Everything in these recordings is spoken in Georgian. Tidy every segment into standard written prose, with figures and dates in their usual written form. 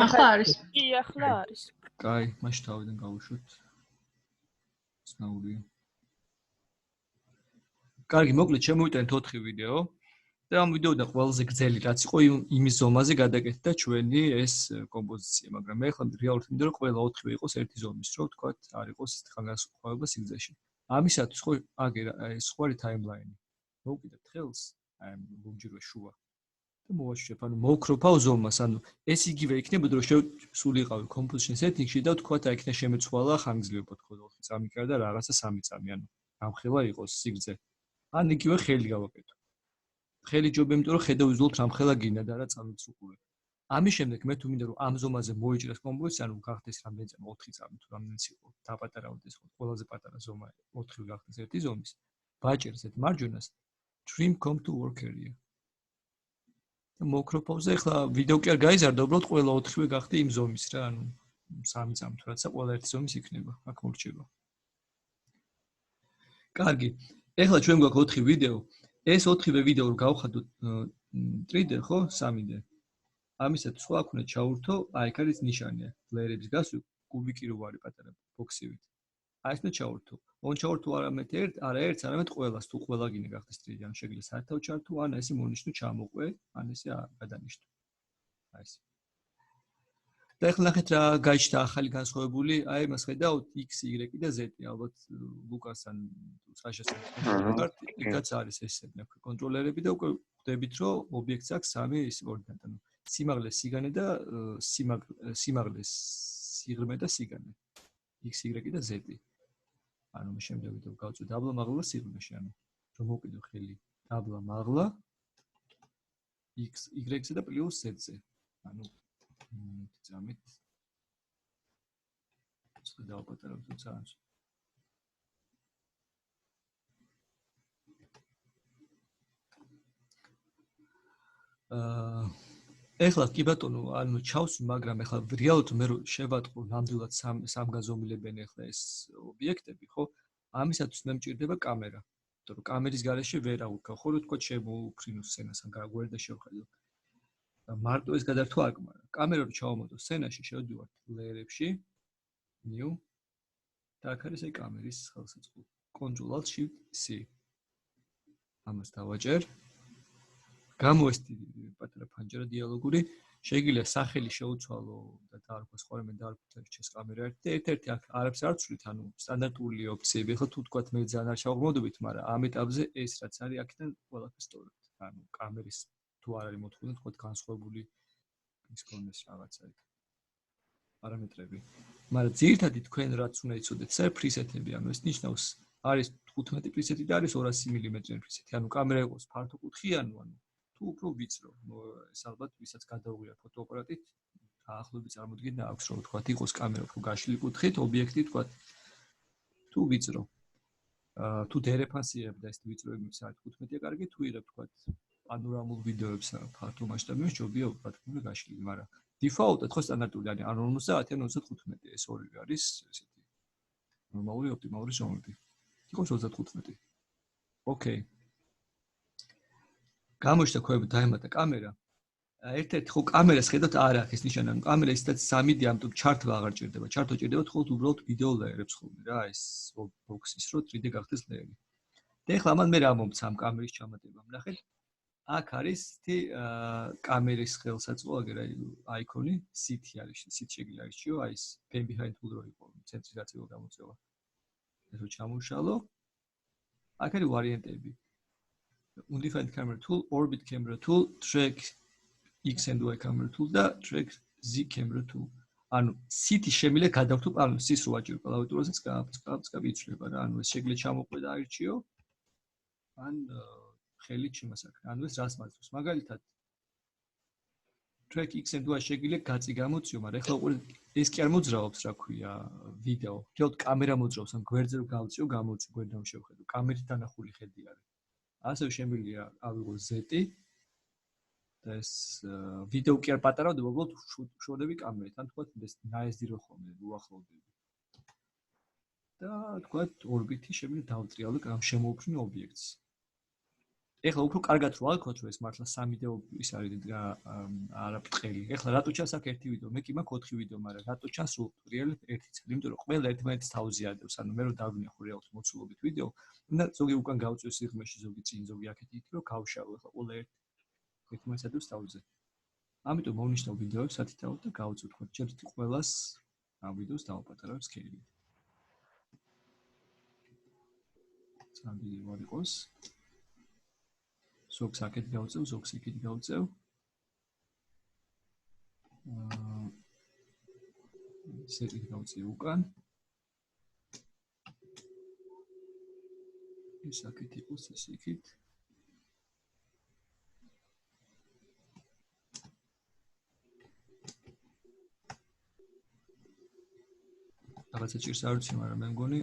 ახლა არის. კი, ახლა არის. კაი, მაშინ თავიდან გავუშვით. ცნაურია. კარგი, მოკლედ შემოვიტანეთ 4 ვიდეო. და ამ ვიდეოდან ყველაზე გრძელი რაც იყო იმის ზომაზე გადაკეთდა ჩვენი ეს კომპოზიცია, მაგრამ მე ახლა რეალურად მინდა რომ ყველა 4-ვე იყოს ერთი ზომის, რომ ვთქვათ, არ იყოს ხანგრძლივობა სიგრძეში. ამისათვის ხო აგერა ეს სხვა ტაიმლაინი. მოვკიდებ ხელს, აი ამ ლონჯიროს შუა და მოვაშვებ, ანუ მოვქროფავ ზომას, ანუ ეს იგივე იქნებოდა რომ სულიყავი composition setting-ში და ვთქვათ, აი იქნა შემეცვალა ხანგრძლივობა, თქო 4 წამი კარ და რაღაცა 3 წამი, ანუ ამხელა იყოს სიგრძე. ან იგივე ხელი გავაკეთო. ხელი ჯობია, იმიტომ რომ ხედავ ვიზუალურად რამხელა გინდა და რა წამიც უყურებ. ამის შემდეგ მე თუ მინდა რომ ამ ზომაზე მოიჭრას კომპოზიცია, ანუ გახდეს რამდენი წამი 4 წამი თუ რამდენიც იყო, დაპატარავდეს ხო, ყველაზე პატარა ზომა 4 გახდეს ერთი ზომის. ვაჭერს ერთ მარჯვენას trim come to work area. და მოკროფავზე ახლა ვიდეო კი არ გაიზარდა, უბრალოდ ყველა 4-ვე გახდა იმ ზომის რა, ანუ 3 წამი თუ რაცა ყველა ერთი ზომის იქნება, აქ მორჩება. კარგი. ახლა ჩვენ გვაქვს 4 ვიდეო. ეს 4-ვე ვიდეო რო გავხადოთ 3D ხო 3D. ამისათვის ხო აქ უნდა ჩაურთო, აი აქ არის ნიშანი, ლეერების გასვი კუბიკი რო არის პატარა ბოქსივით. აი ეს უნდა ჩაურთო. ჩაურთო არა ერთს, არამედ ყველას, თუ ყველა გინდა გახდეს 3D, ან შეგიძლია საერთოდ ჩართო, ან ესე მონიშნო ჩამოყვე, ან ესე გადანიშნო. აი ეს. და ახლა ნახეთ რა გაიჩნდა ახალი განსხვავებული, აი მას ხედავთ X, Y და Z, ალბათ ლუკასთან საშასთან იქაც არის ესები, აქ კონტროლერები და უკვე ხვდებით, რომ ობიექტს აქვს 3 ის ორდინატა, ანუ სიმაღლე, სიგანე და სიმაღლე, სიღრმე და სიგანე. X, Y და Z. ანუ მე შემდეგ ვიდეო გავწვი დაბლა მაღლა სიღრმეში, ანუ რომ მოვკიდო ხელი დაბლა მაღლა X, Y-ზე და პლუს Z-ზე. ანუ წამით დავაპატარავ თუცა ეხლა კი ბატონო ანუ ჩავსვი მაგრამ ეხლა რეალურად მე რო შევატყო ნამდვილად სამგაზომილებენ ეხლა ეს ობიექტები ხო ამისათვის მე მჭირდება კამერა იმიტომ რომ კამერის გარეშე ვერ ავუქავ ხო რო თქვა შემოუფრინო სცენას ან გაგვერდა შევხედო მარტო ეს გადართვა არ გმარა. კამერა რო ჩავამოდო სცენაში, შევდივართ ლეერებში. new. და აქ არის აი კამერის ხელსაწყო. Ctrl Alt Shift C. ამას დავაჭერ. გამოესტი პატარა ფანჯარა დიალოგური. შეიძლება სახელი შეუცვალო და დაარქვას ხოლმე დაარქვათ ჩეს კამერა ერთი და ერთ-ერთი აქ არაფერს არ ვცვლით, ანუ სტანდარტული ოფციები. ახლა თუ თქვათ მე ძალიან არ შევღმოდებით, მაგრამ ამ ეტაპზე ეს რაც არის აქედან ყველაფერს სწორებთ. ანუ კამერის თუ არ არის მოთხოვნა თქვა განსხვავებული ის კონდეს რაღაცა იქ პარამეტრები. მაგრამ ძირითადად თქვენ რაც უნდა იცოდეთ, ეს პრისეტები, ანუ ეს ნიშნავს არის 15 პრისეტი და არის 200 მმ პრისეტი. ანუ კამერა იყოს ფართოკუთხიანი, ანუ თუ უფრო ვიწრო. ეს ალბათ ვისაც გადაუღია ფოტოაპარატით, დაახლოებით წარმოდგენა აქვს, რომ თქვა იყოს კამერა უფრო გაშლილი კუთხით, ობიექტი თქვა თუ ვიწრო. თუ დერეფანსიებ და ეს ვიწროები საერთოდ 15-ია კარგი, თუ იღებ თქვა პანორამულ ვიდეოებს ფართო მასშტაბებში ჯობია უფრო გაშლილი, მაგრამ დიფაულტად ხო სტანდარტული არის ან 50 ან 35 ეს ორივე არის ესეთი ნორმალური ოპტიმალური ზომები. იყოს 35. ოკეი. გამოჩნდა ქვები დაემატა კამერა. ერთ-ერთი ხო კამერას ხედავთ არ აქვს ეს ნიშანი, ანუ კამერა ისედაც 3D ამიტომ ჩართვა აღარ ჭირდება. ჩართვა ჭირდება თქოს უბრალოდ ვიდეო ლეერებს ხოლმე რა, ეს ბოქსის რო 3D გახდეს ლეერი. და ეხლა ამან მე რა მომცა ამ კამერის ჩამატებამ. ნახეთ აქ არის თი კამერის ხელსაწყო აგერ აიკონი, CT არის, CT შეიძლება არჩიო, აი ეს pen behind tool რო იყო, ცენტრის გაწევა გამოწევა. ეს რო ჩამოვშალო. აქ არის ვარიანტები. Undefined camera tool, orbit camera tool, track X and Y camera tool და track Z camera tool. ანუ CT შემიძლია გადავთო პანელს, ის რო ვაჭირო კლავიატურაზეც კაპ იცვლება რა, ანუ ეს შეიძლება ჩამოყვე და აირჩიო. ან ხელით შემასაკრე. ანუ ეს რას მართავს? მაგალითად track X and Y შეიძლება გაწი გამოწიო, მაგრამ ეხლა უყურეთ ეს კი არ მოძრაობს, რა ქვია, ვიდეო. თქო კამერა მოძრაობს, ან გვერდზე რო გავწიო, გამოწი გვერდამ შევხედო. კამერით დანახული ხედი არის. ასევე შემიძლია ავიღო Z-ი და ეს ვიდეო კი არ პატარავდება, უბრალოდ შორდები კამერით, ან თქვა ეს ნაესდი რო ხოლმე უახლოვდები. და თქვა ორბიტი შემიძლია დავწრიალო ამ შემოუფრინო ობიექტს. ეხლა უფრო კარგად რო ალქოთ რომ ეს მართლა 3D ის არის არაფრთხილი. ეხლა რატო ჩანს აქ ერთი ვიდეო? მე კი მაქვს 4 ვიდეო, მაგრამ რატო ჩანს რეალურად ერთი წელი? იმიტომ რომ ყველა ერთმანეთის თავზე ადევს. ანუ მე რო დავინახო რეალურად მოცულობით ვიდეო, უნდა ზოგი უკან გავწევ სიღრმეში, ზოგი წინ, ზოგი აქეთ იქ რომ გავშალო. ეხლა ყველა ერთმანეთს ადევს თავზე. ამიტომ მოვნიშნავ ვიდეოებს სათითაოდ და გავწევ თქო, ჩემს ყველას ამ ვიდეოს დავაპატარავ სქელი. სამი ვარ იყოს. ზოგს აქეთ გავწევ, ზოგს იქით გავწევ. ისეთი გავწევ უკან. ეს აქეთ იყოს, ეს იქით. რაღაცა ჭირს არ ვიცი, მაგრამ მე მგონი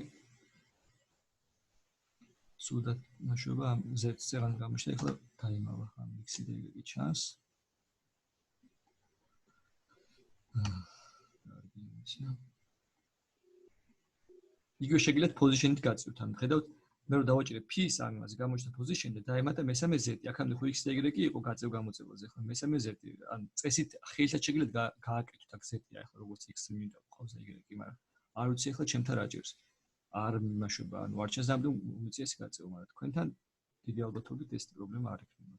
სულად ნაშობა ამ Z-ს წეღან გამოჩნდა, ეხლა დაიმავა ამ X-ი და Y-ი ჩანს. იგივე შეგიძლიათ პოზიშენით გაწევთ, ანუ ხედავთ, მე რომ დავაჭირე P-ს ან იმაზე გამოჩნდა პოზიშენი და დაემატა მესამე Z-ი, აქამდე ხო X და Y იყო გაწევ გამოწევაზე, ხო მესამე Z-ი, ან წესით ხელით შეგიძლიათ გააკეთოთ აქ Z-ი, ახლა როგორც X-ი მინდა ყავს და Y-ი, მაგრამ არ ვიცი ახლა ჩემთან რა ჭირს. არ მიმაშობა, ანუ არ ჩანს ნამდვილ უმიწეს გაწევ, მაგრამ თქვენთან დიდი ალბათობით ეს პრობლემა არ იქნება.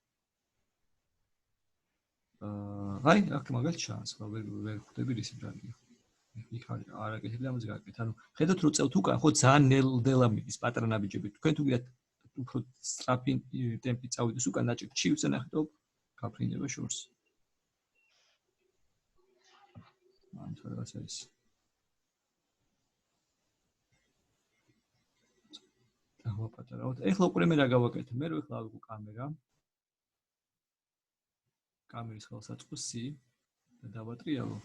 აი, აქ მაგალითად ჩანს, ხო ვერ ხვდები ისი ბრალია. იქ არ აკეთებდი ამაზე გააკეთეთ. ანუ ხედავთ რომ წევთ უკან, ხო ძალიან ნელ-ნელა მიდის პატარა ნაბიჯები. თქვენ თუ გიდათ უფრო სწრაფი ტემპით წავიდეს უკან, ნაჭირ ჩივზე ნახეთ, გაფრინდება შორს. ანუ რაღაცა ის დავაპატარავთ. ეხლა უკვე მე რა გავაკეთე? მე რო ეხლა ავიღო კამერა. კამერის ხელსაწყოსი და დავატრიალო.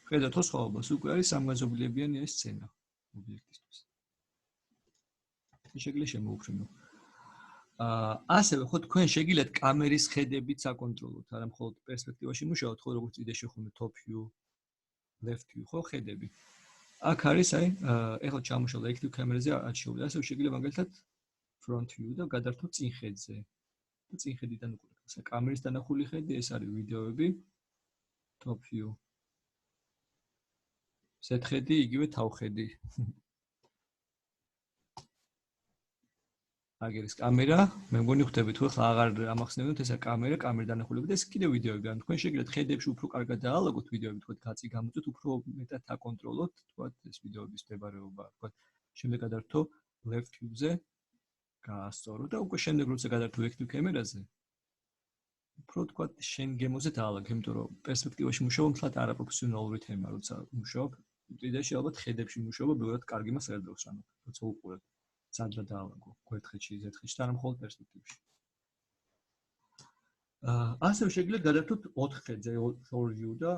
ხედავთ ხო სხვაობას, უკვე არის სამგანზომილებიანი ეს სცენა ობიექტისთვის. შეგიძლიათ შემოუფრინო. ასევე ხო თქვენ შეგიძლიათ კამერის ხედებით საკონტროლოთ, არა მხოლოდ პერსპექტივაში მუშაობთ, ხო როგორც იდეაში ხომ top view, left view ხო ხედები. აქ არის აი ეხლა ჩამოშალ active camera-ზე არჩეული. ასევე შეგიძლიათ მაგალითად front view და გადართო წინ ხედზე. და წინ ხედიდან უყურებთ. ეს კამერის დანახული ხედი, ეს არის ვიდეოები top view. Z ხედი, იგივე თავხედი. აგერის კამერა, მე მგონი ხვდებით თუ ახლა აღარ ამახსნებდით ესა კამერა, კამერის დანახულები და ეს კიდე ვიდეოები. ან თქვენ შეგიძლიათ ხედებში უფრო კარგად დაალაგოთ ვიდეოები, თქვათ კაცი გამოწვეთ, უფრო მეტად აკონტროლოთ, თქვათ ეს ვიდეოების მდებარეობა, თქვათ შემდეგ გადართო left view-ზე გაასწორო და უკვე შემდეგ როცა გადართო active camera-ზე უფრო თქვათ შენ გემოზე დაალაგე, იმიტომ რომ პერსპექტივაში მუშაობა მთლად არაპროფესიონალური თემა, როცა მუშაობ, იდეაში ალბათ ხედებში მუშაობა ბევრად კარგი მას ერდოს, ანუ როცა უყურებ სადღა დაალაგო, გვერდხეთში, ზედხეთში და არა მხოლოდ პერსპექტივაში. ასევე შეგიძლიათ გადართოთ 4 ხედზე, 4 view და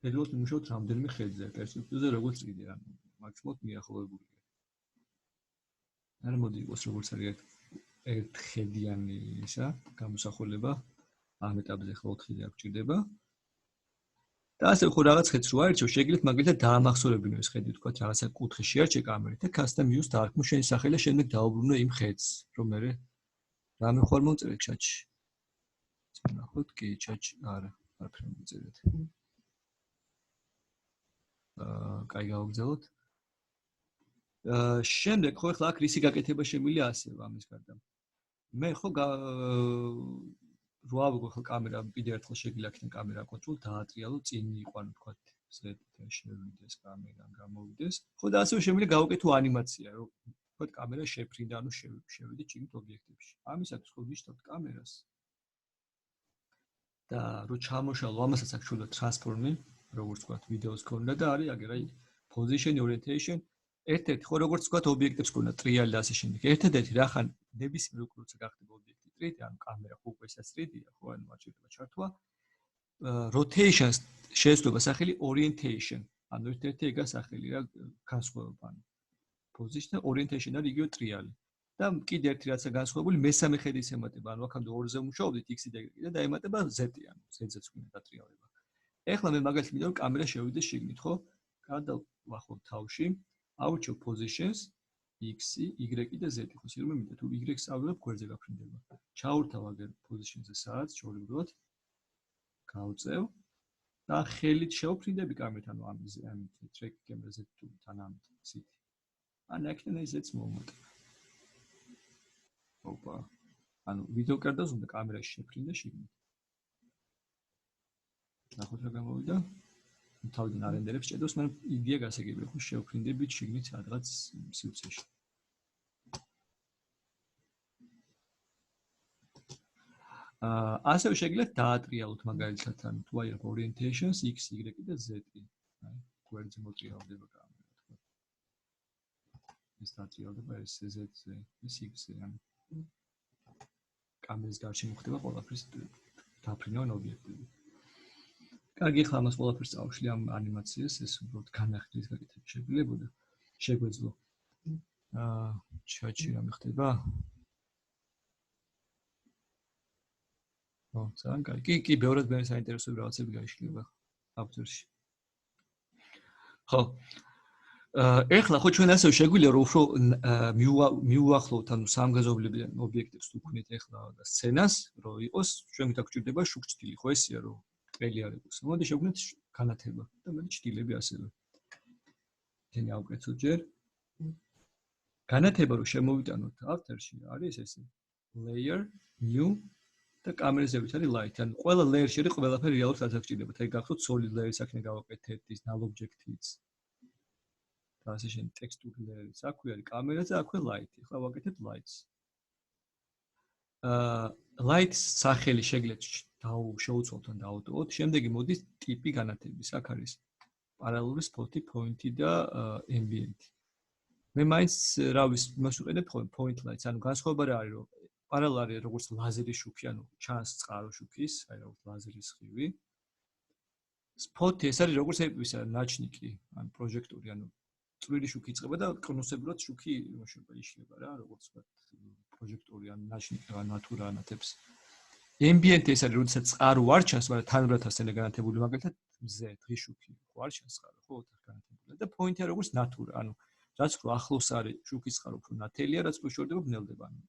ხედავთ მუშაობთ რამდენიმე ხედზე, პერსპექტივაზე როგორც კიდე, ანუ მაქსიმალურად მიახლოებულია. არ მოდი იყოს როგორც არის ერთ ხედიანი ისა, გამოსახულება. ამ ეტაპზე ხო 4 ხედი აღჭირდება. და ასევე ხო რაღაც ხედს რო აირჩევ, შეგიძლიათ მაგალითად დაამახსოვრებინო ეს ხედი, თქვათ რაღაცა კუთხე შეარჩე კამერით და custom view-ს დაარქმო შენი სახელი და შემდეგ დაუბრუნო იმ ხედს, რომ მე რამე ხوار მომწერე ჩატში. ნახოთ, კი, ჩატში არა, არაფერ მომწერეთ. კაი გავაგზავნოთ. შემდეგ ხო ახლა აქ რისი გაკეთება შემიძლია ასევე ამის გარდა. მე ხო რო ავიღო ახლა კამერა, კიდე ერთხელ შეგიძლია აქედან კამერა აკონტროლო, დაატრიალო, წინ იყვანო თქვათ Z-თან შევიდეს კამერა, გამოვიდეს. ხო და ასევე შემიძლია გავაკეთო ანიმაცია, რომ თქვათ კამერა შეფრინდა, ანუ შევიდე ჩიგით ობიექტებში. ამისათვის ხო ვიშტობთ კამერას. და რო ჩამოშალო, ამასაც აქვს შეიძლება ტრანსფორმი, როგორც თქვათ ვიდეოს ქონდა და არის აგერ აი position orientation ერთ-ერთი ხო როგორც თქვათ ობიექტებს ქონდა ტრიალი და ასე შემდეგ. ერთ-ერთი რახან ნებისმიერ როცა გახდება ობიექტი ტრიდი, ანუ კამერა ხო უკვე ისაც ტრიდია, ხო ანუ მაჭირდება ჩართვა. rotation შეესწრება სახელი orientation. ანუ ერთ-ერთი ეგა სახელი რა განსხვავება ანუ position და orientation არის იგივე ტრიალი. და კიდე ერთი რაცა განსხვავებული მესამე ხედის ემატება, ანუ აქამდე ორზე მუშაობდით X-ი და Y-ი და დაემატება Z-ი, ანუ Z-ზეც გვინდა დატრიალება. ეხლა მე მაგალითად მინდა რომ კამერა შევიდეს შიგნით, ხო? გადავახო თავში, ავრჩევ positions x-ი, y-ი და z-ი. ხო, შეიძლება მივიდა თუ y-ს ავიღებ, გვერდზე გაფრინდება. ჩაურთავ აგერ პოზიციაზე სადაც ჩვეულებრივად გავწევ და ხელით შევფრინდები კამერით, ანუ ამით track camera-ზე თუ თან ამით ცით. ან აქედან z-ს მომოტ. ოპა. ანუ ვიდეო კადრს უნდა კამერაში შეფრინდე შიგნით. ნახოთ რა გამოვიდა. თავიდან არენდერებს ჭედავს, მაგრამ იდეა გასაგებია, ხო შევფრინდებით შიგნით სადღაც სივრცეში. ასევე შეგიძლიათ დაატრიალოთ მაგალითად ან თუ აიღებ orientations x, y და z-ი. აი, გვერდზე მოტრიალდება კამერა, თქო. ეს დაატრიალდება ეს z-ზე, ეს x-ზე, ან კამერის გარშემო ხდება ყველაფრის დაფრინავენ ობიექტები. კარგი, ახლა ამას ყველაფერს წავშლი ამ ანიმაციას, ეს უბრალოდ განახილვის გაკეთება შეგიძლიებოდა. შეგვეძლო. ჩატში რამე ხდება? ძალიან კარგი. კი, ბევრად მე საინტერესოები რაღაცები გაიშლება აფტერში. ხო. ეხლა ხო ჩვენ ასევე შეგვიძლია რომ უფრო მიუახლოვთ ანუ სამგაზობლებიან ობიექტებს თუ ვქნით ეხლა და სცენას, რომ იყოს ჩვენ გვიგვჭირდება შუქჭდილი, ხო ესეა რომ წელი არ იყოს. მოდი შევქმნით განათება და მე ჭდილები ასევე. თენი ავკეთოთ ჯერ. განათება რომ შემოვიტანოთ აფტერში არის ესე layer, new და კამერაზევით არის light. ანუ ყველა layer-ში არის ყველაფერი რეალურად რაც აღჭირდება. აი გახსოვთ solid layer-ს აქ გავაკეთეთ, ის null object-იც. და ასე შენ ტექსტური layer-იც. აქვე არის კამერა და აქვე light. ახლა ვაკეთებ lights. lights სახელი შეგიძლიათ შევუცვალოთ ან დაავტოვოთ. შემდეგი მოდის ტიპი განათების. აქ არის parallel spot-ი, point-ი და ambient. მე მაინც რავის იმას ვიყენებ ხოლმე point lights, ანუ განსხვავება რა არის, რომ parallel არის როგორც ლაზერის შუქი, ანუ ჩანს წყარო შუქის, აი როგორც ლაზერის ხივი. Spot-ი ეს არის როგორც ისა ნაჩნიკი, ანუ პროჟექტორი, ანუ წვრილი შუქი იწყება და კონუსებურად შუქი იმუშება, იშლება რა, როგორც ვთქვათ, პროჟექტორი, ანუ ნაჩნიკი, ანუ ნატურა ანათებს. Ambient ეს არის, როდესაც წყარო არ ჩანს, მაგრამ თანაბრათასთან განათებული, მაგალითად, მზე, დღის შუქი, ხო არ ჩანს წყარო, ხო, ოთახ განათებული. და point-ი არის როგორც ნატურა, ანუ რაც უფრო ახლოს არის შუქის წყარო, უფრო ნათელია, რაც უფრო შორდება, ბნელდება, ანუ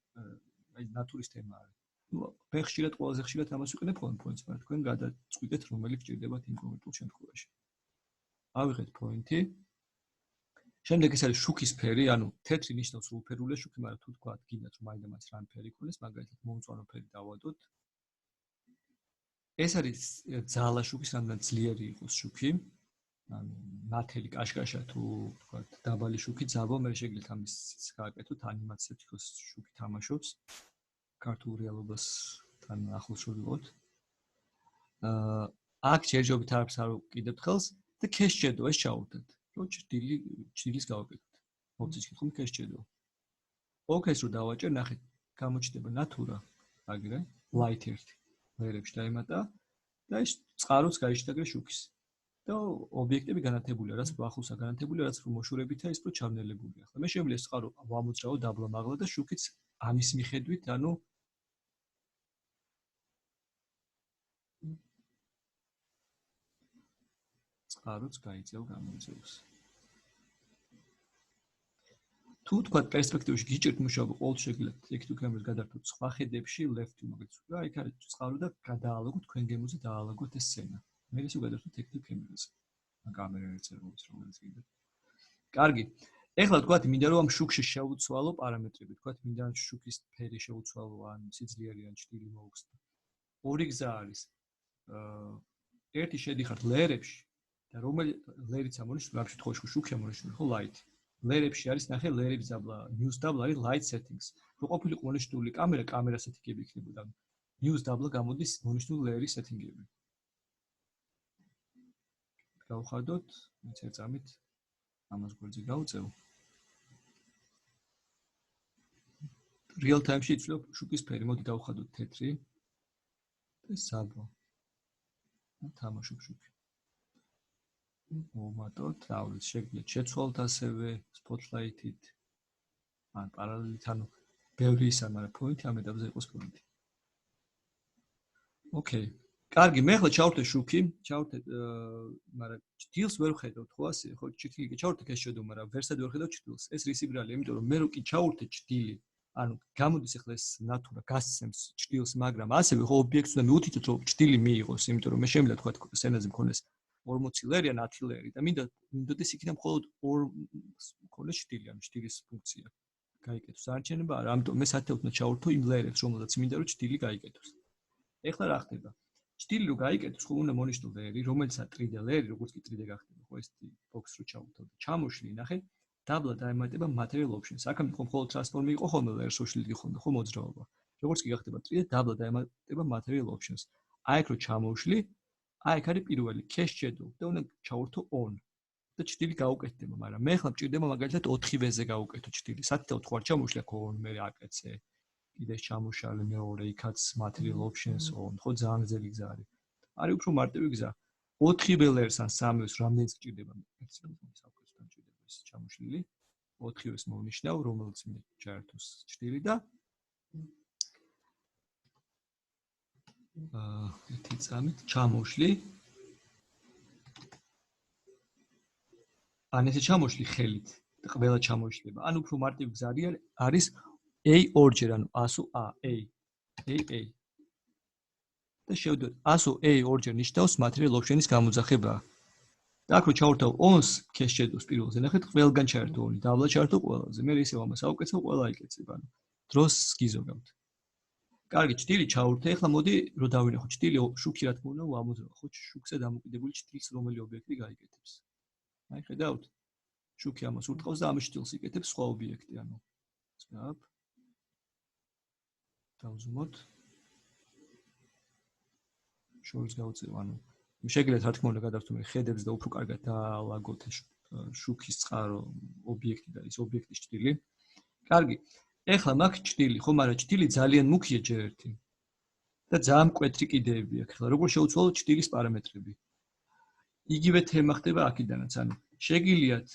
აი ნატურის თემა არის. ნუ მე ხშირად ყველაზე ხშირად ამას ვიყენებ ხოლმე point-ს, მაგრამ თქვენ გადაწყვიტეთ რომელი გჭირდებათ იმ კონკრეტულ შემთხვევაში. ავიღეთ point-ი. შემდეგ ეს არის შუქის ფერი, ანუ თეთრი ნიშნავს ულფერულია შუქი, მაგრამ თუ თქვათ გინდათ რომ მაინდამაც რამ ფერი ქონდეს, მაგალითად მომწვანო ფერი დავადოთ. ეს არის ძალა შუქის, რამდენად ძლიერი იყოს შუქი. ანუ ნათელი კაშკაშა თუ თქვათ დაბალი შუქი ძაბო, მე შეგიძლიათ ამის გააკეთოთ ანიმაცია თქოს შუქი თამაშობს. ქართულ რეალობასთან ახლოს შევიღოთ. აქ ჯერჯერობით არაფერს არ ვკიდებთ ხელს და cache shadow ეს ჩავუვდეთ. რომ ჭრილის გავაკეთოთ. მოვწიჭ ხომ cache shadow. ოკეს რო დავაჭერ, ნახეთ, გამოჩნდება ნატურა, აგრე, light 1. ლერებში დაემატა და ეს წყაროც გაიშტაგრე შუქის. და ობიექტები განათებულია, რაც უფრო ახლოსა განათებულია, რაც უფრო მოშორებითაა, ის უფრო ჩავნელებულია. ახლა მე შემიძლია წყარო ვამოძრავო დაბლა მაღლა და შუქიც ამის მიხედვით, ანუ წყაროც გაიწევ გამოიწევს. თუ თქვა პერსპექტივაში გიჭირთ მუშაობა, ყოველთვის შეგიძლიათ იქ თუ კამერას გადართოთ სხვა ხედებში, left-ი მაგაც რა, იქ არის წყარო და გადაალაგოთ თქვენ გემოზე დაალაგოთ ეს სცენა. მე ისე გადართოთ იქ თუ კამერაზე. კამერა ეწეროს რომელიც კიდე. კარგი. ეხლა თქვათ მინდა რომ ამ შუქში შევუცვალო პარამეტრები, თქვათ მინდა შუქის ფერი შევუცვალო, ან სიძლიერე ან ჭრილი მოვხსნო. ორი გზა არის. ერთი შედიხართ ლერებში და რომელი ლერიც ამონიშნული, ამ შემთხვევაში შუქი ამონიშნული, ხო, light. ლერებში არის ნახე ლერების დაბლა, news დაბლა არის light settings. რო ყოფილიყო მონიშნული კამერა setting-ები იქნებოდა. news დაბლა გამოდის მონიშნული ლერის setting-ები. გავხადოთ, მეც ერთამით ამას გვერდზე გავწევ. real time-ში იცვლებ შუქის ფერი, მოდი დავხადოთ თეთრი. და საბო. თამაშობ შუქი. მომატოთ, რავი, შეგიძლიათ შეცვალოთ ასევე spotlight-ით. ან პარალელით, ანუ ბევრი ისა, მაგრამ point-ი ამ ეტაპზე იყოს point-ი. ოკეი. კარგი, მე ახლა ჩავრთე შუქი, მაგრამ ჭდილს ვერ ვხედავთ ხო ასე, ხო, ჭდილი ჩავრთე ეს შედო, მაგრამ ვერსად ვერ ვხედავ ჭდილს. ეს რისი ბრალია, იმიტომ რომ მე რო კი ჩავრთე ჭდილი, ანუ გამოდის ახლა ეს ნატურა გასცემს ჭდილს, მაგრამ ასევე ხო ობიექტს უნდა მიუთითოთ, რომ ჭდილი მიიღოს, იმიტომ რომ მე შემიძლია თქვა სცენაზე მქონდეს 40 ლერი ან 10 ლერი და მინდოდეს იქიდან მხოლოდ 2 მქონდეს ჭდილი, ანუ ჭდილის ფუნქცია. გაიკეთოს არჩენება არა, ამიტომ მე საერთოდ უნდა ჩავრთო იმ ლერებს, რომელსაც მინდა რომ ჭდილი გაიკეთოს. ეხლა რა ხდება? ჭდილი რო გაიკეთოს, ხო უნდა მონიშნო ლერი, რომელსაც 3D ლერი, როგორც კი 3D გახდება, ხო ეს ბოქს რო ჩავუთავ და ჩამოშლი, ნახე, დაბლა დაემატება material options. აქამდე ხო მხოლოდ transform იყო ხოლმე ლერს შოშლილი ხონდა, ხო მოძრაობა. როგორც კი გახდება 3D, დაბლა დაემატება material options. აი აქ რო ჩამოშლი, აი აქ არის პირველი cache shadow და უნდა ჩავურთო on. და ჭდილი გაუკეთდება, მაგრამ მე ხლა მჭირდება მაგალითად 4V-ზე გაუკეთო ჭდილი. სათითაოდ ხო არ ჩამოშლია on, მე აკეთე. კიდეს ჩამოშალე მეორე იქაც material options on, ხო ძალიან გზელი გზა არის. არის უფრო მარტივი გზა. 4V ლერს ან 3V-ს რამდენიც გჭირდება? საკუთრებთან გჭირდება ეს ჩამოშლილი. 4V-ს მოვნიშნავ, რომელიც მე ჩაერთოს ჭდილი და ერთი წამით ჩამოშლი. ან ესე ჩამოშლი ხელით და ყველა ჩამოშლება. ან უფრო მარტივი გზა არის A ორჯერ, ანუ ASO A, A. და შევდოთ ASO A ორჯერ ნიშნავს material option-ის გამოძახება. და აქ რო ჩავურთავ on-ს cache shadow-ს პირველზე, ნახეთ, ყველგან ჩაერთო on-ი, დაბლა ჩაერთო ყველაზე. მე ისევ ამას ავუკეთებ, ყველა იკეთებ, ანუ დროს გიზოგავთ. კარგი, ჭდილი ჩაურთე, ახლა მოდი რო დავინახო ჭდილი შუქი რა თქმა უნდა ამოძრავა, ხო, შუქზე დამოკიდებული ჭდილს რომელი ობიექტი გაიკეთებს. აი ხედავთ? შუქი ამას ურტყავს და ამის ჭდილს იკეთებს სხვა ობიექტი, ანუ snap დავზუმოთ. შორის გავწევ, ანუ შეგიძლიათ რა თქმა უნდა გადავწყვეტ მე ხედებს და უფრო კარგად დაალაგოთ შუქის წყარო ობიექტი და ის ობიექტის ჭდილი. კარგი. ეხლა მაქვს ჭდილი, ხო, მაგრამ ჭდილი ძალიან მუქია ჯერ ერთი. და ძალიან მკვეთრი კიდეები აქვს. ეხლა როგორ შევცვალოთ ჭდილის პარამეტრები? იგივე თემა ხდება აქედანაც, ანუ შეგიძლიათ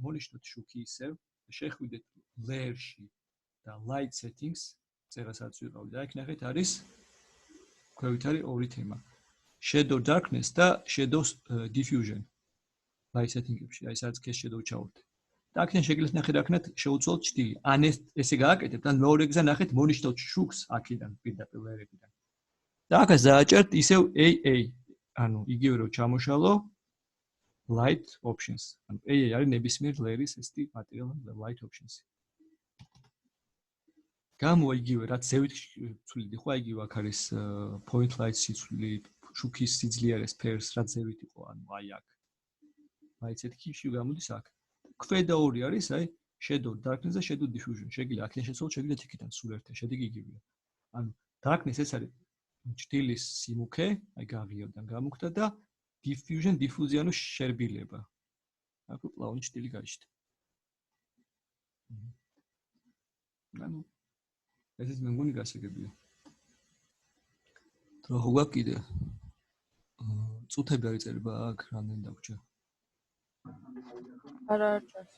მონიშნოთ შუქი ისევ, შეხვიდეთ layer-ში და light settings, წერასაც ვიყავი და აქ ნახეთ არის ქვევით არის ორი თემა. Shadow darkness და shadow diffusion. light setting-ებში, აი სადაც cache shadow ჩავურთე. და აქედან შეგიძლიათ ნახეთ აქედან შევუცვალოთ ჭდილი. ან ესე გააკეთებთ, ან მეორე გზა ნახეთ მონიშნოთ შუქს აქედან პირდაპირ layer-ებიდან. და აქაც დააჭერთ ისევ AA. ანუ იგივე რომ ჩამოშალო light options. ანუ AA არის ნებისმიერ layer-ის ესეთი material light options. გამოვა იგივე რაც ზევით ცვლიდი, ხო, იგივე აქ არის point light სიცვლილი, შუქის სიძლიერე სფეროს რაც ზევით იყო, ანუ აი აქ. light setting-ში გამოდის აქ. ქვედა ორი არის, აი shadow darkness და shadow diffusion. შეგიძლიათ აქედან შეცვალოთ, შეგიძლიათ იქიდან სულ ერთი, შედეგი იგივეა. ანუ darkness ეს არის ჭდილის სიმუქე, აი გაღიოდან გამოხდა და diffusion დიფუზია, ანუ შერბილება. აქ პლაუნი ჭდილი გაიშთა. ანუ ესეც მე მგონი გასაგებია. რა ხო გვაქვს კიდე? წუთები არის წერება აქ, რამდენი დაგვრჩა? არა არჩევს.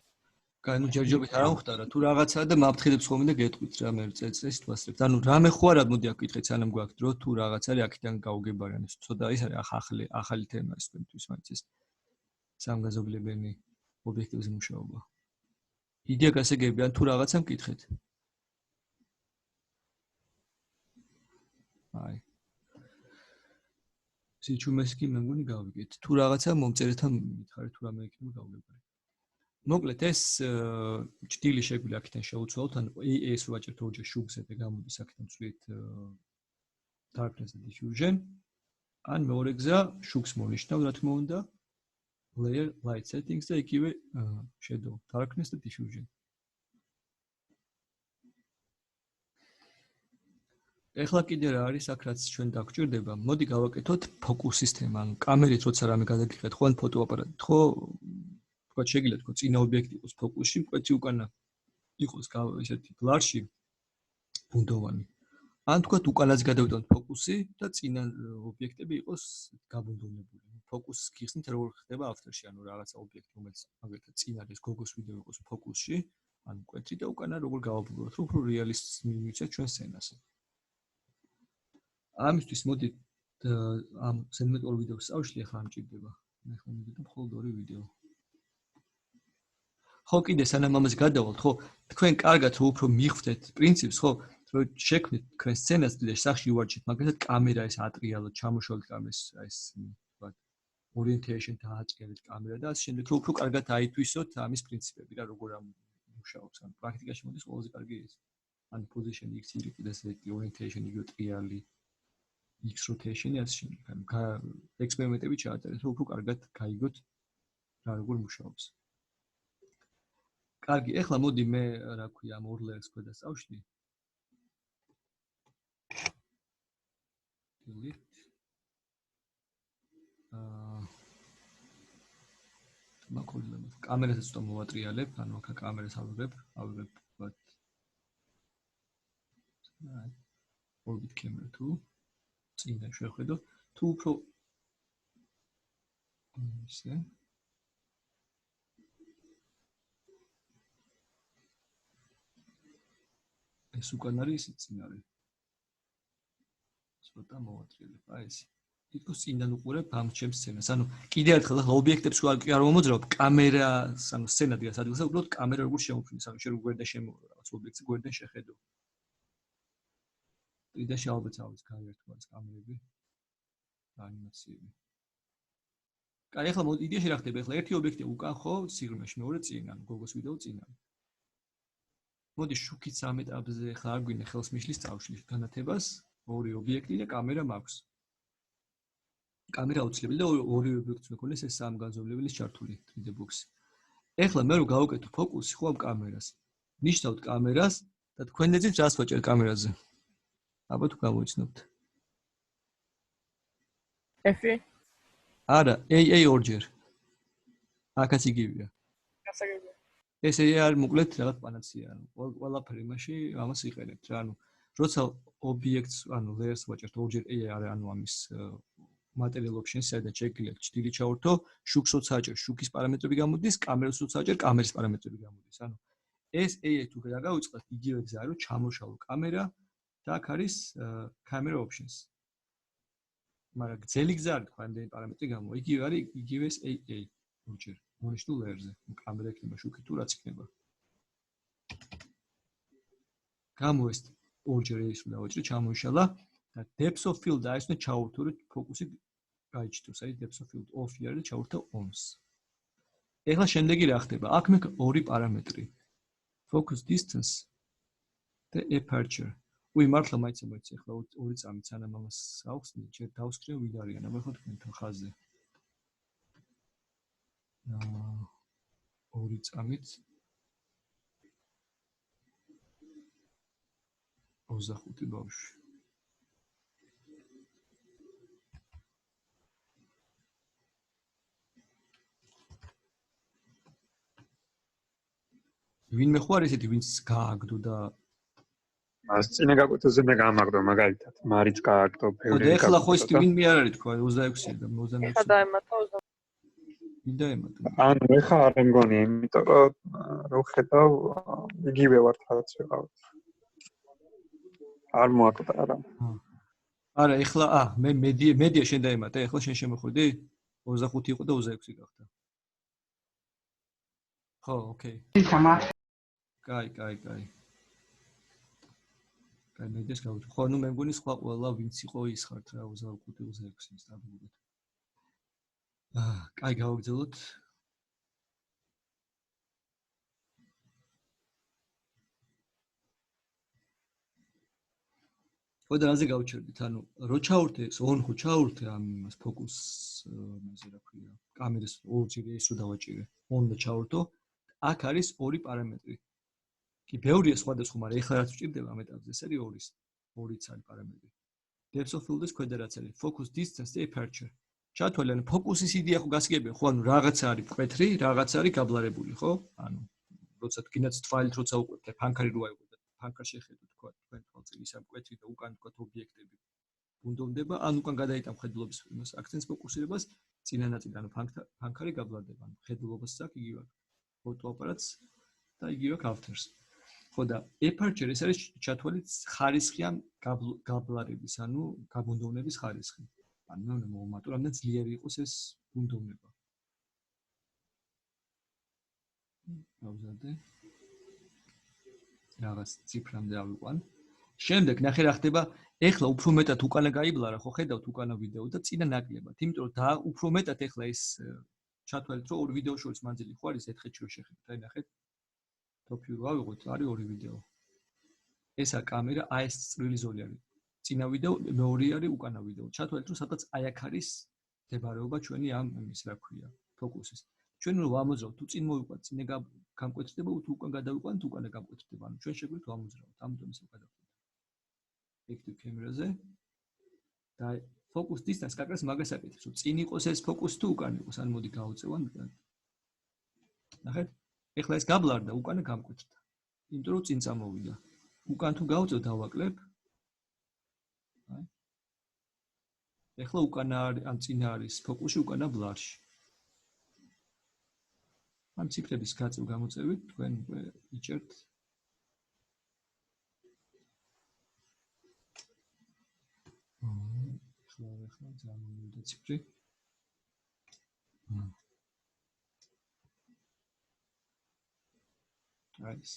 კაი, ნუ ჯერჯერობით არ ამხდარა, თუ რაღაცაა და მაფრთხილებს ხოლმე და გეტყვით რა მე წესს თვასებთ. ანუ რამე ხო არა, მოდი აქ ვკითხეთ, სანამ გვაქვს დრო, თუ რაღაც არის აქიდან გავგებარიან, ეს ცოტა ის არის ახალი თემა ეს თქვენთვის, მაინც ეს სამგაზობლებენი ობიექტებზე მუშაობა. იდეა გასაგებია, ან თუ რაღაცა მკითხეთ. აი. სიჩუმეს კი მე მგონი გავიგეთ. თუ რაღაცა მომწერეთან მითხარით, თუ რამე იქნება გავგებარეთ. მოკლედ ეს ჭდილი შეგვიძლია აქედან შევუცვალოთ, ან ეს ვაჭერთ ორჯერ შუქზე და გამოდის აქედან ვცვლით darkness და diffusion. ან მეორე გზა შუქს მონიშნავ, რა თქმა უნდა, layer light settings და იგივე shadow darkness და diffusion. ეხლა კიდე რა არის აქ რაც ჩვენ დაგვჭირდება? მოდი გავაკეთოთ ფოკუს სისტემა, ანუ კამერით როცა რამე გადაგიხეთ, ხო ან ფოტოაპარატით, ხო თქვა შეგიძლიათ თქო წინა ობიექტი იყოს ფოკუსში, მკვეთი უკანა იყოს ესეთი ბლარში ბუნდოვანი. ან თქვა უკანაც გადავიტანოთ ფოკუსი და წინა ობიექტები იყოს გაბუნდოვნებული. ფოკუსს გიხსნით როგორ ხდება after-ში, ანუ რაღაცა ობიექტი, რომელიც მაგალითად წინა ეს გოგოს ვიდეო იყოს ფოკუსში, ან მკვეთი და უკანა როგორ გავაბუნდოთ, რომ უფრო რეალისტს მივიცეთ ჩვენ სცენას. ამისთვის მოდი ამ ზედმეტ ორ ვიდეოს წავშლი ახლა ამჭირდება. მე ხომ მივიდა მხოლოდ ორი ვიდეო. ხო კიდე სანამ ამას გადავალთ, ხო, თქვენ კარგად რომ უფრო მიხვდეთ პრინციპს, ხო, რომ შექმნით თქვენ სცენას და სახში უარჩით, მაგალითად კამერა ეს ატრიალოთ, ჩამოშალოთ კამერას, ეს ვთქვათ, orientation დააჭერეთ კამერა და ასე შემდეგ, რომ უფრო კარგად აითვისოთ ამის პრინციპები რა როგორ მუშაობს. ან პრაქტიკაში მოდის ყველაზე კარგი ის. ან position x y და Z orientation იგივე ტრიალი x rotation-ი ასე შემდეგ. ექსპერიმენტები ჩაატარეთ, რომ უფრო კარგად გაიგოთ რა როგორ მუშაობს. კარგი, ეხლა მოდი მე რა ქვია ამ ორ ლერს ქვედა წავშლი. delete. მაგალითად, კამერასაც ცოტა მოვატრიალებ, ანუ აქ კამერას ავიღებ, ვთქვათ. orbit camera თუ წინა შევხედო, თუ უფრო ისე ეს უკან არის წინ არის. ცოტა მოვატრიალებ, აი ეს. თითქოს წინიდან უყურებ ამ ჩემს სცენას. ანუ კიდე ერთხელ ახლა ობიექტებს კი არ მომოძრავ, კამერას, ანუ სცენა დგას ადგილზე, უბრალოდ კამერა როგორ შემოფრინს, ანუ შენ როგორ და შემოვა რაღაც ობიექტს გვერდიდან შეხედო. იდეაში ალბათ არის გაიერთვა ეს კამერები. ანიმაციები. კაი, ახლა მოდი იდეაში რა ხდება? ახლა ერთი ობიექტი უკან ხო, სიღრმეში, მეორე წინ, ანუ გოგოს ვიდეო წინ. მოდი შუქით სამ ეტაპზე ახლა არ გვინდა ხელს მიშლის წავშლის განათებას, ორი ობიექტი და კამერა მაქვს. კამერა აუცილებელი და ორი ობიექტს მქონდეს ეს სამ განზომილებლის ჩართული 3D box-ი. ეხლა მე რო გავუკეთო ფოკუსი ხო ამ კამერას. ნიშნავთ კამერას და თქვენ ეძით რას ვაჭერ კამერაზე. აბა თუ გამოიცნობთ. F-ი? არა, AA ორჯერ. აქაც იგივეა. გასაგებია. ეს AA არ მოკლედ რაღაც პანაცია, ანუ ყველაფერი იმაში ამას იყენებთ რა, ანუ როცა ობიექტს, ანუ layers ვაჭერთ ორჯერ AA არის, ანუ ამის material options საერთოდ შეგიძლიათ ჭდილი ჩავრთო, შუქს როცა აჭერ, შუქის პარამეტრები გამოდის, კამერას როცა აჭერ, კამერის პარამეტრები გამოდის. ანუ ეს AA თუ გადავიწყოთ, იგივე გზაა, რომ ჩამოშალო კამერა და აქ არის camera options. მაგრამ გზელი გზა არის თქვა ამდენი პარამეტრი გამო. იგივე არის, იგივე ეს AA ორჯერ. მონიშნულ layers-ზე. კამერა იქნება შუქი თუ რაც იქნება. გამო ეს ორჯერ ეს უნდა დავაჭრე, ჩამოიშალა და depth of field არის უნდა ჩაურთო, რომ ფოკუსი გაიჩნდოს, აი depth of field off-ი არის და ჩაურთო on-ს. ეხლა შემდეგი რა ხდება? აქ მე ორი პარამეტრი. Focus distance და aperture. უი მართლა მაინც ეხლა ორი წამით სანამ ამას ავხსნი, ჯერ დავსკრინო ვინ არიან, აბა ხო თქვენთან ხაზზე. ორი წამით 25 ბავშვი. ვინმე ხო არის ესეთი, ვინც გააგდო და მას წინა გაკვეთაზე მე გამაგდო მაგალითად, მარიც გააგდო, ბევრი. ხო, ეხლა ხო ისეთი ვინმე არ არის თქვა 26 და 26. ხა დაემატა 20. ვინ დაემატა? ანუ ეხლა არ მგონია, იმიტომ რომ რო ხედავ იგივე ვარ რაც ვიყავ. არ მოაკვდა რა. არა, ეხლა მე მედია შენ დაემატა, ეხლა შენ შემოხვედი? 25 იყო და 26 გახდა. ხო, ოკეი. კაი. კაი, მედეს გავუჩვენე. ხო, ნუ მე მგონი სხვა ყველა ვინც იყო ის ხართ რა 25-26 სტაბილურად. კაი, გავაგრძელოთ. ხო და რაზე გავჩერდით? ანუ რო ჩაურთე ეს on ხო ჩაურთე ამ იმას ფოკუს მასე რა ქვია, კამერის ორჯერ ეს რო დავაჭირე. on და ჩაურთო. აქ არის ორი პარამეტრი. კი, ბევრია სხვადასხვა, მაგრამ ეხლა რაც ვჭირდება ამ ეტაპზე, ეს არის ორიც არის პარამეტრი. Depth of field-ის ქვედა რაც არის, focus distance და aperture. ჩათვალე, ანუ ფოკუსის იდეა ხო გასაგებია, ხო, ანუ რაღაც არის მკვეთრი, რაღაც არის გაბლარებული, ხო? ანუ როცა თქვენაც თვალით როცა უყურებთ, ფანქარი რო აიყვეთ, ფანქარ შეხედოთ, თქვა, თქვენ თვალწინ ისა მკვეთრი და უკან თქვა ობიექტები. ბუნდოვდება, ან უკან გადაიტან ხედულობის იმას აქცენტს ფოკუსირებას, წინა ნაწილი, ანუ ფანქარი გაბლარდება, ანუ ხედულობას აქვს იგივე ფოტოაპარატს და იგივე ავთერს. ხო და aperture ეს არის ჩათვალით ხარისხიან გაბლარების, ანუ გაბუნდოვნების ხარისხი. ანუ მე უნდა მოვუმატო, რამდენ ძლიერი იყოს ეს ბუნდოვნება. გავზადე. რაღაც ციფრამდე ავიყვან. შემდეგ ნახე რა ხდება, ეხლა უფრო მეტად უკანა გაიბლარა, ხო ხედავთ უკანა ვიდეო და წინა ნაკლებად. იმიტომ რომ და უფრო მეტად ეხლა ეს ჩათვალეთ, რომ ორი ვიდეო შორის მანძილი ხო არის 1 ხეთში რო შეხედეთ. აი ნახეთ. ტოპიურ ავიღოთ, არის ორი ვიდეო. ესა კამერა, აი ეს წვრილი ზოლი არის. წინა ვიდეო, მეორე არის უკანა ვიდეო. ჩათვალეთ, რომ სადაც აი აქ არის მდებარეობა ჩვენი ამ იმის რა ქვია, ფოკუსის. ჩვენ რომ ვამოძრავთ, თუ წინ მოვიყვანთ, წინ გამკვეთრდება, თუ უკან გადავიყვანთ, უკანა გამკვეთრდება. ანუ ჩვენ შეგვიძლია ვამოძრავთ, ამიტომ ისე გადავყვეთ. Active camera-ზე და focus distance კაკრას მაგას აკეთებს, რომ წინ იყოს ეს focus თუ უკან იყოს, ან მოდი გავუწევან. ნახეთ, ეხლა ეს გაბლარდა, უკანა გამკვეთრდა. იმიტომ რომ წინ წამოვიდა. უკან თუ გავუწევ დავაკლებ. აი. ეხლა უკანა ან წინ არის focus-ი უკანა ბლარში. ამ ციფრების გაწევ გამოწევით, თქვენ იჭერთ ახლა გამოვიდა ციფრი. არის.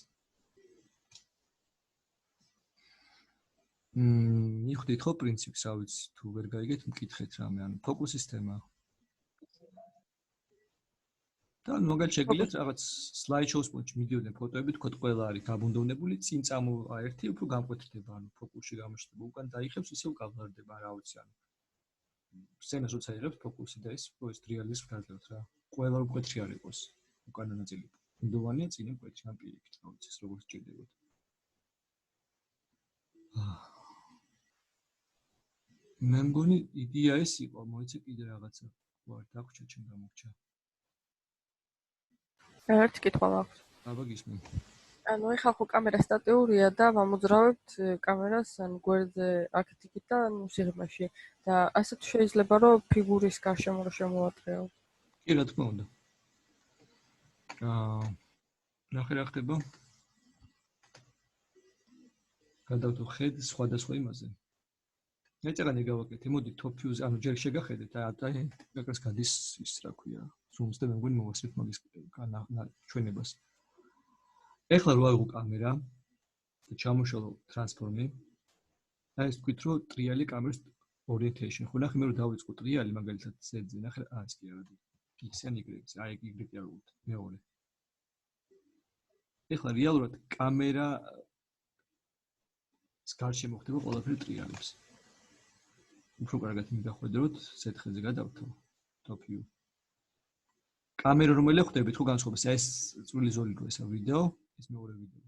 მიხვდით ხო პრინციპს, რა ვიცი, თუ ვერ გაიგეთ, მკითხეთ რამე, ანუ ფოკუსის თემა. და მაგალითად შეგიძლიათ რაღაც slideshow-ს პონჩი მიდიოდნენ ფოტოები, თქვათ ყველა არის გაბუნდოვნებული, წინ წამოვა ერთი, უფრო გამკვეთრდება, ანუ ფოკუსში გამოჩნდება, უკან დაიხებს, ისევ გავლარდება, რა ვიცი, ანუ სცენას როცა იღებს ფოკუსი და ეს რეალიზმს გაძლევთ რა. ყველა მკვეთრი არ იყოს, უკანა ნაწილი. ბუნდოვანია, წინა მკვეთრი, ამ პირიქით, რა ვიცი, ეს როგორ სჭირდებათ. მე მგონი იდეა ეს იყო, მოიცე კიდე რაღაცა. ვარ, დაგვრჩა ჩემ გამოგჩა. ერთი კითხვა მაქვს. აბა გისმენ. ანუ ეხლა ხო კამერა სტატიურია და ვამოძრავებთ კამერას ან გვერდზე აქეთ-იქით და ანუ სიღრმეში და ასეთ შეიძლება რომ ფიგურის გარშემო რა შემოვატრიალოთ. კი, რა თქმა უნდა. ნახე რა ხდება. გადავდო ხედ სხვადასხვა იმაზე. ეჭერანი გავაკეთე, მოდი top view-ზე, ანუ ჯერ შეგახედეთ, აი აკრას გადის ის რა ქვია, zooms და მე მგონი მოვასწრებთ მაგის ჩვენებას. ეხლა რო ავიღო კამერა და ჩამოშალო ტრანსფორმი, აი ეს თქვით რომ ტრიალი კამერის orientation, ხო ნახე მე რო დავიწყო ტრიალი მაგალითად Z-ზე, ნახე ეს კი არა, X-ზე ან Y-ზე, აი Y-ი არ ვუყურთ, მეორე. ეხლა რეალურად კამერა ის გარშემო ხდება ყველაფერი ტრიალებს. უფრო კარგად მიგახვედროთ, Z-ხეზე გადავთო, top view. კამერა რომელია ხვდებით ხო განსხვავებას, ეს წვრილი ზოლი რო ესა ვიდეო, ეს მეორე ვიდეო.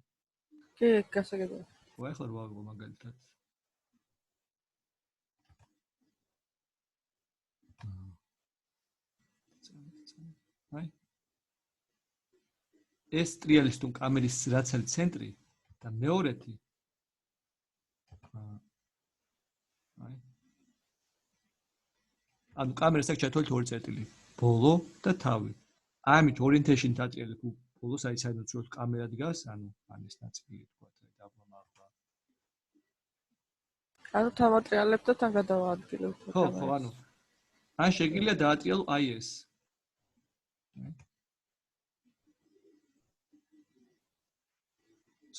კი, გასაგებია. ხო, ახლა რო ავიღო მაგალითად. აი. ეს ტრიალის თუ კამერის რაც არის ცენტრი და მეორეთი. აი. ანუ კამერას აქვს ჩათვალეთ ორი წერტილი, ბოლო და თავი. ამით orientation დაჭერილ ბოლოს აი საერთოდ რო კამერა დგას, ანუ ეს ნაწილი თქვათ დაბლომაღლა. ანუ თავატრიალებთ და თან გადავაადგილებთ. ხო, ანუ ან შეგიძლია დაატრიალო აი ეს.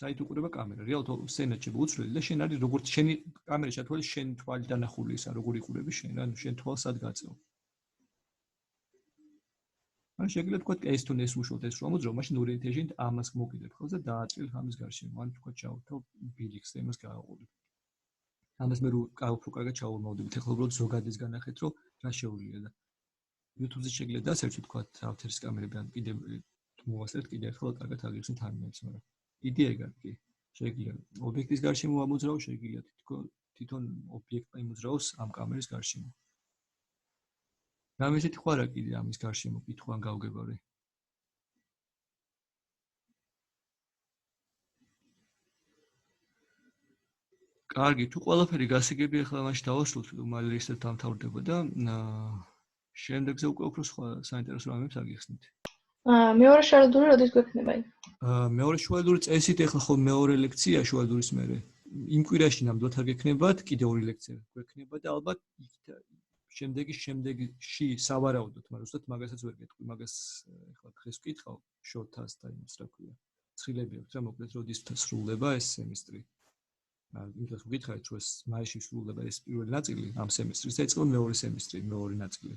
საით უყურება კამერა, რეალურად სცენაში უცვლელი და შენ არის როგორც შენი კამერა ჩათვალე შენ თვალი დანახული ისა, როგორ იყურები შენ, ანუ შენ თვალსად გაწევ. ან შეგიძლია თქვა ეს თუ ეს უშუალოდ ეს რომ ამოძრავ, მაშინ orientation ამას მოკიდებ ხოლმე და დაატრიალ ამის გარშემო, ან თქვა ჩავთავ ბილიქს და იმას გააყურებ. ამას მე უფრო კარგად ჩაურმავდებით, ეხლა უბრალოდ ზოგადის განახეთ, რომ რა შეუძლია და YouTube-ზე შეგიძლია დასერჩით თქვა ავთერის კამერები ან კიდე მოვასწრეთ კიდე ერთხელ კარგად აგიხსნით ამებს, მაგრამ იდეა კი შეგიძლია ობიექტის გარშემო ამოძრავ, შეგიძლია თვითონ ობიექტი იმოძრაოს ამ კამერის გარშემო. რამე ისეთი ხარ კიდე ამის გარშემო კითხვა გავგებარი. კარგი, თუ ყველაფერი გასაგები ახლა მაშინ დავასრულოთ, მალე ისეთ დამთავრდება და შემდეგზე უკვე უფრო სხვა საინტერესო რამებს აგიხსნით. მეორე შუალედური როდის გვექნება? მეორე შუალედური წესით ახლა ხო მეორე ლექცია შუალედურის მერე. იმ კვირაში ნამდვილად არ გექნებათ, კიდე ორი ლექცია გვექნება და ალბათ შემდეგში სავარაუდოდ, მაგრამ უბრალოდ მაგასაც ვერ გეტყვი, მაგას ეხლა დღეს ვკითხავ შოთას და იმის რა ქვია. ცხრილები აქვს რა მოკლედ როდის სრულდება ეს სემესტრი. იმას ვკითხავთ, რომ ეს მაისში სრულდება ეს პირველი ნაწილი ამ სემესტრის და იწყება მეორე სემესტრი, მეორე ნაწილი.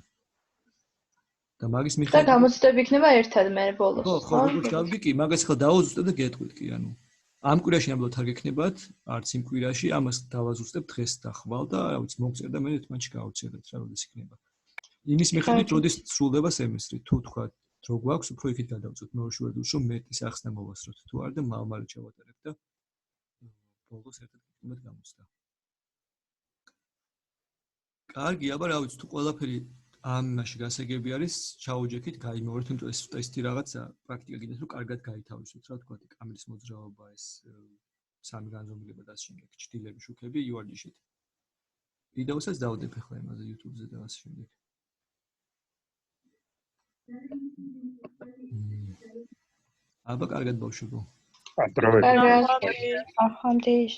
და მაგის და მიხედვით გამოცდები იქნება ერთად მე ბოლოს. ხო, როგორც გავიგე კი, მაგას ხა დავაზუსტებ და გეტყვით კი, ანუ ამ კვირაში ამბობთ არ გექნებათ, არც იმ კვირაში, ამას დავაზუსტებ დღეს და ხვალ და რა ვიცი, მოგწერ და მე ერთმანეთში გავუცერდეთ რა, როდის იქნება. იმის მიხედვით, როდის სრულდება სემესტრი, თუ თქვა, დრო გვაქვს, უფრო იქით გადავწყვეტ, მე ვერ ვერდუს რომ მეტი სახსნა მოვასწროთ, თუ არ და მალ-მალე ჩავატარებ და ბოლოს ერთად გიქნებათ გამოცდა. კარგი, აბა რა ვიცი, თუ ყველაფერი ამ მაშინ გასაგები არის, ჩაუჯექით, გაიმოვართ, იმიტომ ეს ტესტი რაღაცა პრაქტიკა კიდეს რომ კარგად გაითავისოთ, რა თქვა, კამერის მოძრაობა, ეს სამი განზომილება და ამ შემდეგ ჭtildeები, შუქები, იوارჯიშით. ვიდეოსაც დავდებ ახლა იმაზე YouTube-ზე და ასე შემდეგ. აბა კარგად ბავშვებო. ადროვე კარგად. ახამდეის.